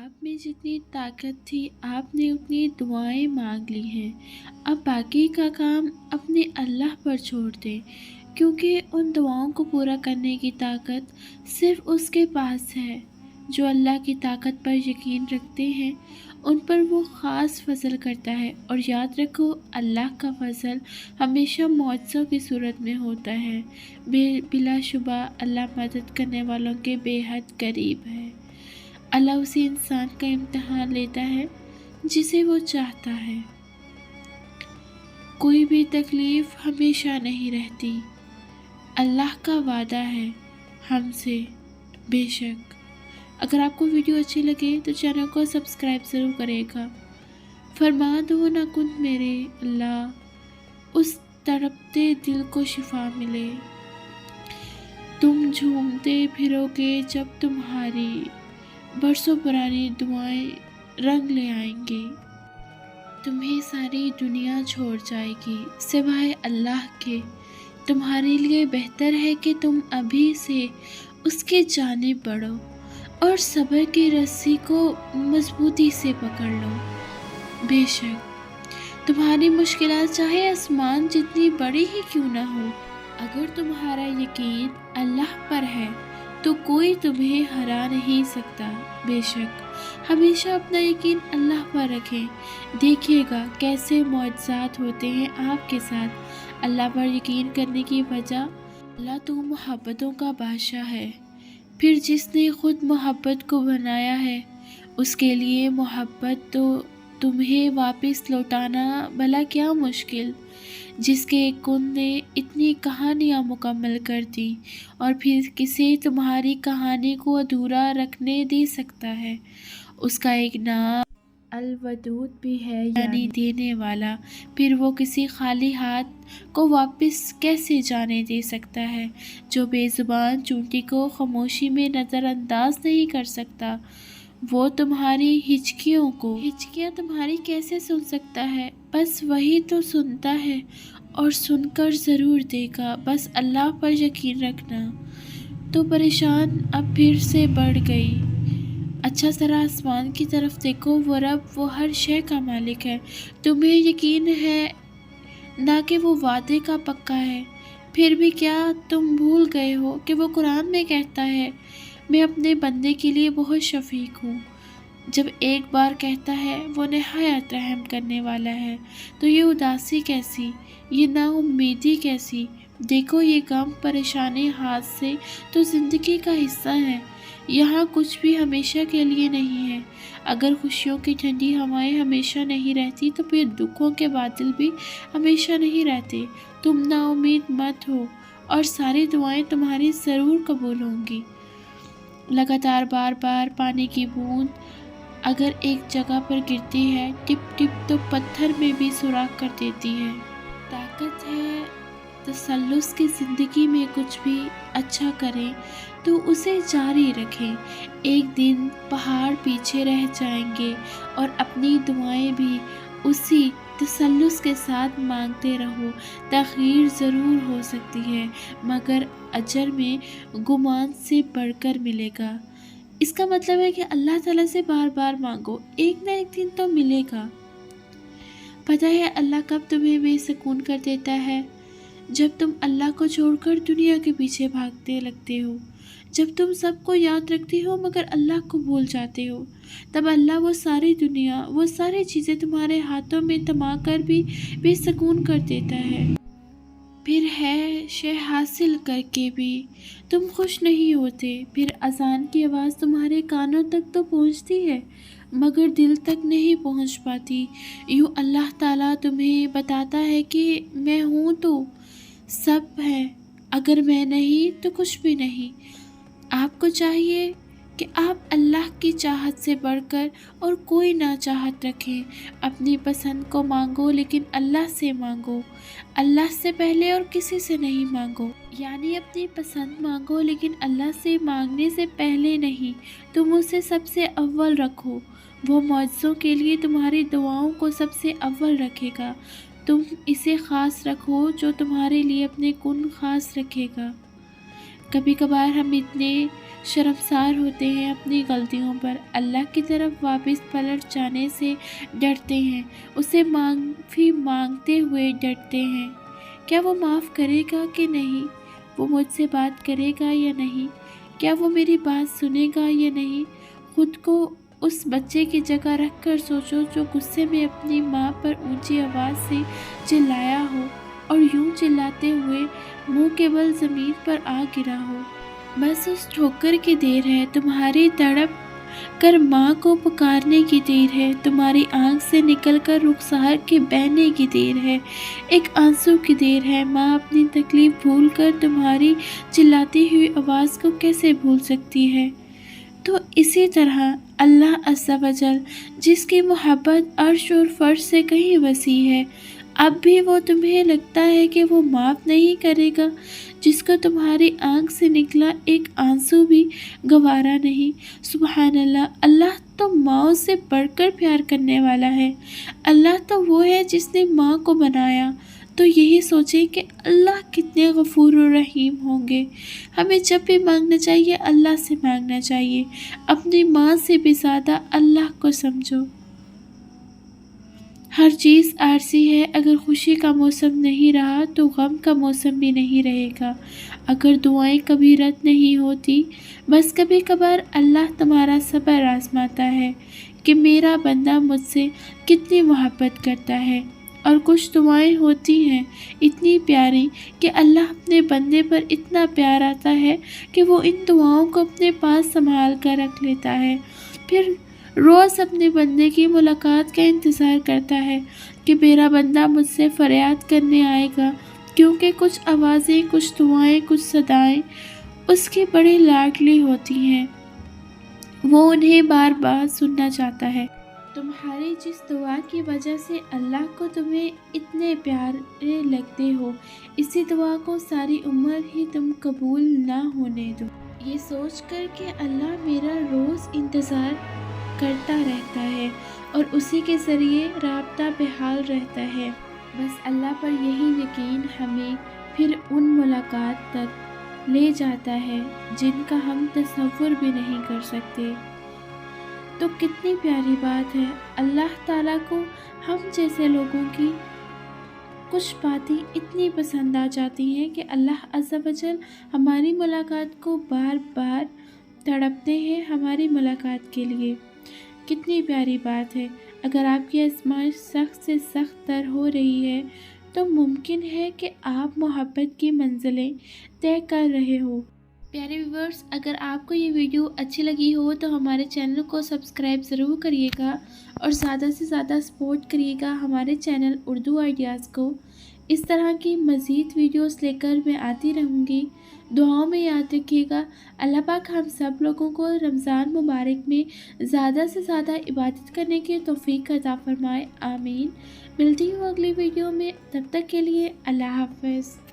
आप में जितनी ताकत थी आपने उतनी दुआएं मांग ली हैं। अब बाकी का काम अपने अल्लाह पर छोड़ दें, क्योंकि उन दुआओं को पूरा करने की ताकत सिर्फ़ उसके पास है। जो अल्लाह की ताकत पर यकीन रखते हैं उन पर वो ख़ास फ़ज़ल करता है। और याद रखो, अल्लाह का फ़ज़ल हमेशा मौजज़ों की सूरत में होता है। बिलाशुबा अल्लाह मदद करने वालों के बेहद करीब है। अल्लाह उसी इंसान का इम्तिहान लेता है जिसे वो चाहता है। कोई भी तकलीफ़ हमेशा नहीं रहती। अल्लाह का वादा है हमसे, बेशक। अगर आपको वीडियो अच्छी लगे तो चैनल को सब्सक्राइब ज़रूर करेगा। फरमा दो ना कुन मेरे अल्लाह, उस तड़पते दिल को शिफा मिले। तुम झूमते फिरोगे जब तुम्हारी बरसों पुरानी दुआएं रंग ले आएंगी। तुम्हें सारी दुनिया छोड़ जाएगी सिवाय अल्लाह के। तुम्हारे लिए बेहतर है कि तुम अभी से उसके जानिब बढ़ो और सब्र की रस्सी को मजबूती से पकड़ लो। बेशक तुम्हारी मुश्किलात चाहे आसमान जितनी बड़ी ही क्यों ना हो, अगर तुम्हारा यकीन अल्लाह पर है तो कोई तुम्हें हरा नहीं सकता। बेशक हमेशा अपना यकीन अल्लाह पर रखें। देखिएगा कैसे मौजज़ात होते हैं आपके साथ। अल्लाह पर यकीन करने की वजह, अल्लाह तो मोहब्बतों का बादशाह है। फिर जिसने खुद मोहब्बत को बनाया है उसके लिए मोहब्बत तो तुम्हें वापस लौटाना भला क्या मुश्किल। जिसके एक कुन ने इतनी कहानियाँ मुकम्मल कर दी और फिर किसे तुम्हारी कहानी को अधूरा रखने दे सकता है। उसका एक नाम अल-वदूद भी है, यानी देने वाला। फिर वो किसी खाली हाथ को वापस कैसे जाने दे सकता है। जो बेज़ुबान चूंटी को खामोशी में नज़रअंदाज नहीं कर सकता, वो तुम्हारी हिचकियाँ तुम्हारी कैसे सुन सकता है। बस वही तो सुनता है और सुनकर ज़रूर देगा। बस अल्लाह पर यकीन रखना। तो परेशान अब फिर से बढ़ गई। अच्छा ज़रा आसमान की तरफ देखो, वो रब, वो हर शय का मालिक है। तुम्हें यकीन है ना कि वो वादे का पक्का है। फिर भी क्या तुम भूल गए हो कि वो कुरान में कहता है, मैं अपने बंदे के लिए बहुत शफीक हूँ। जब एक बार कहता है वो नहायत रहम करने वाला है, तो ये उदासी कैसी, ये नाउम्मीदी कैसी। देखो ये गम, परेशानी, हादसे तो ज़िंदगी का हिस्सा है। यहाँ कुछ भी हमेशा के लिए नहीं है। अगर खुशियों की ठंडी हवाएं हमेशा नहीं रहती तो फिर दुखों के बादल भी हमेशा नहीं रहते। तुम नाउम्मीद मत हो और सारी दुआएं तुम्हारी ज़रूर कबूल होंगी। लगातार बार बार पानी की बूंद अगर एक जगह पर गिरती है, टिप टिप, तो पत्थर में भी सुराख कर देती है। ताकत है तसल्लुस की ज़िंदगी में कुछ भी अच्छा करें तो उसे जारी रखें। एक दिन पहाड़ पीछे रह जाएंगे और अपनी दुआएं भी उसी तसल्लुस के साथ मांगते रहो। तख़यीर ज़रूर हो सकती है मगर अजर में गुमान से बढ़कर मिलेगा। इसका मतलब है कि अल्लाह ताला से बार बार मांगो, एक ना एक दिन तो मिलेगा। पता है अल्लाह कब तुम्हें बेसुकून कर देता है? जब तुम अल्लाह को छोड़कर दुनिया के पीछे भागते लगते हो। जब तुम सबको याद रखते हो मगर अल्लाह को भूल जाते हो, तब अल्लाह वो सारी दुनिया, वो सारी चीज़ें तुम्हारे हाथों में थमा कर भी बेसुकून कर देता है। फिर है शय हासिल करके भी तुम खुश नहीं होते। फिर अज़ान की आवाज़ तुम्हारे कानों तक तो पहुंचती है मगर दिल तक नहीं पहुंच पाती। यूँ अल्लाह ताला तुम्हें बताता है कि मैं हूँ तो सब है, अगर मैं नहीं तो कुछ भी नहीं। आपको चाहिए कि आप अल्लाह की चाहत से बढ़कर और कोई ना चाहत रखें। अपनी पसंद को मांगो लेकिन अल्लाह से मांगो। अल्लाह से पहले और किसी से नहीं मांगो। यानी अपनी पसंद मांगो लेकिन अल्लाह से मांगने से पहले नहीं। तुम उसे सबसे अव्वल रखो। वो मौजज़ों के लिए तुम्हारी दुआओं को सबसे अव्वल रखेगा। तुम इसे ख़ास रखो जो तुम्हारे लिए अपने कुन ख़ास रखेगा। کبھی کبھار ہم اتنے شرمسار ہوتے ہیں اپنی غلطیوں پر، اللہ کی طرف واپس پلٹ جانے سے ڈرتے ہیں، اسے معافی مانگتے ہوئے ڈرتے ہیں۔ کیا وہ معاف کرے گا کہ نہیں؟ وہ مجھ سے بات کرے گا یا نہیں؟ کیا وہ میری بات سنے گا یا نہیں؟ خود کو اس بچے کی جگہ رکھ کر سوچو جو غصے میں اپنی ماں پر اونچی آواز سے چلایا ہو اور یوں چلاتے ہوئے منہ کے بل زمین پر آ گرا ہو۔ بس اس ٹھوکر کی دیر ہے، تمہاری تڑپ کر ماں کو پکارنے کی دیر ہے، تمہاری آنکھ سے نکل کر رخسار کے بہنے کی دیر ہے، ایک آنسو کی دیر ہے۔ ماں اپنی تکلیف بھول کر تمہاری چلاتی ہوئی آواز کو کیسے بھول سکتی ہے؟ تو اسی طرح اللہ عز و جل، جس کی محبت عرش اور فرش سے کہیں وسیع ہے، اب بھی وہ تمہیں لگتا ہے کہ وہ معاف نہیں کرے گا، جس کو تمہاری آنکھ سے نکلا ایک آنسو بھی گوارا نہیں۔ سبحان اللہ، اللہ تو ماؤں سے بڑھ کر پیار کرنے والا ہے۔ اللہ تو وہ ہے جس نے ماں کو بنایا۔ تو یہی سوچیں کہ اللہ کتنے غفور و رحیم ہوں گے۔ ہمیں جب بھی مانگنا چاہیے اللہ سے مانگنا چاہیے، اپنی ماں سے بھی زیادہ اللہ کو سمجھو۔ ہر چیز عارضی ہے، اگر خوشی کا موسم نہیں رہا تو غم کا موسم بھی نہیں رہے گا۔ اگر دعائیں کبھی رد نہیں ہوتی، بس کبھی کبھار اللہ تمہارا صبر آزماتا ہے کہ میرا بندہ مجھ سے کتنی محبت کرتا ہے۔ اور کچھ دعائیں ہوتی ہیں اتنی پیاری کہ اللہ اپنے بندے پر اتنا پیار آتا ہے کہ وہ ان دعاؤں کو اپنے پاس سنبھال کر رکھ لیتا ہے، پھر روز اپنے بندے کی ملاقات کا انتظار کرتا ہے کہ میرا بندہ مجھ سے فریاد کرنے آئے گا، کیونکہ کچھ آوازیں، کچھ دعائیں، کچھ صدائیں اس کی بڑی لاڈلی ہوتی ہیں، وہ انہیں بار بار سننا چاہتا ہے۔ تمہاری جس دعا کی وجہ سے اللہ کو تمہیں اتنے پیارے لگتے ہو، اسی دعا کو ساری عمر ہی تم قبول نہ ہونے دو۔ یہ سوچ کر کہ اللہ میرا روز انتظار کرتا رہتا ہے اور اسی کے ذریعے رابطہ بحال رہتا ہے، بس اللہ پر یہی یقین ہمیں پھر ان ملاقات تک لے جاتا ہے جن کا ہم تصور بھی نہیں کر سکتے۔ تو کتنی پیاری بات ہے، اللہ تعالیٰ کو ہم جیسے لوگوں کی کچھ باتیں اتنی پسند آ جاتی ہیں کہ اللہ عز و جل ہماری ملاقات کو بار بار تڑپتے ہیں ہماری ملاقات کے لیے۔ کتنی پیاری بات ہے۔ اگر آپ کی آزمائش سخت سے سخت تر ہو رہی ہے تو ممکن ہے کہ آپ محبت کی منزلیں طے کر رہے ہو۔ پیارے ویورز، اگر آپ کو یہ ویڈیو اچھی لگی ہو تو ہمارے چینل کو سبسکرائب ضرور کریے گا اور زیادہ سے زیادہ سپورٹ کریے گا ہمارے چینل اردو آئیڈیاز کو۔ اس طرح کی مزید ویڈیوز لے کر میں آتی رہوں گی۔ دعاؤں میں یاد رکھیے گا۔ اللہ پاک ہم سب لوگوں کو رمضان مبارک میں زیادہ سے زیادہ عبادت کرنے کی توفیق عطا فرمائے، آمین۔ ملتی ہوں اگلی ویڈیو میں، تب تک کے لیے اللہ حافظ۔